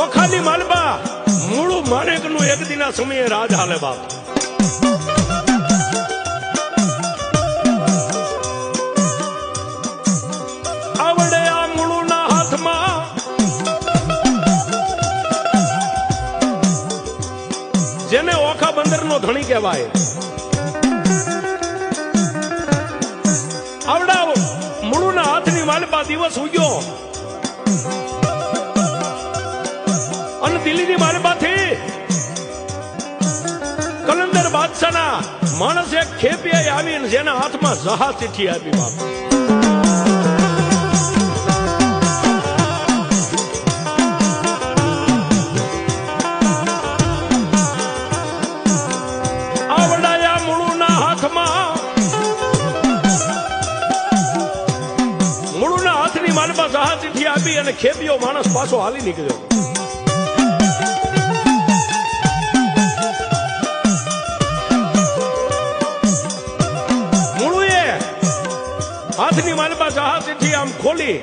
ઓખાની માલબા મૂળું માણેકનું એક દિના સમયે રાજ હાલે બાપ. આવડે આ મૂળુના હાથમાં જેને ઓખા બંદરનો ધણી કહેવાય. આવડા મૂળુના હાથની માલબા દિવસ ઉગ્યો અને દિલ્હીની માલબાથી કલંદર બાદશાહના માણસ એક ખેપિયા આવીને જેના હાથમાં જહાજ ચિઠ્ઠી આપી બાપ. આવડાયા મૂળુના હાથમાં મૂળુના હાથની માલબા જહાજ ચિઠ્ઠી આપી અને ખેપિયો માણસ પાછો હાલી નીકળ્યો. હાથની માલબા જહાજ ચિઠ્ઠી આમ ખોલી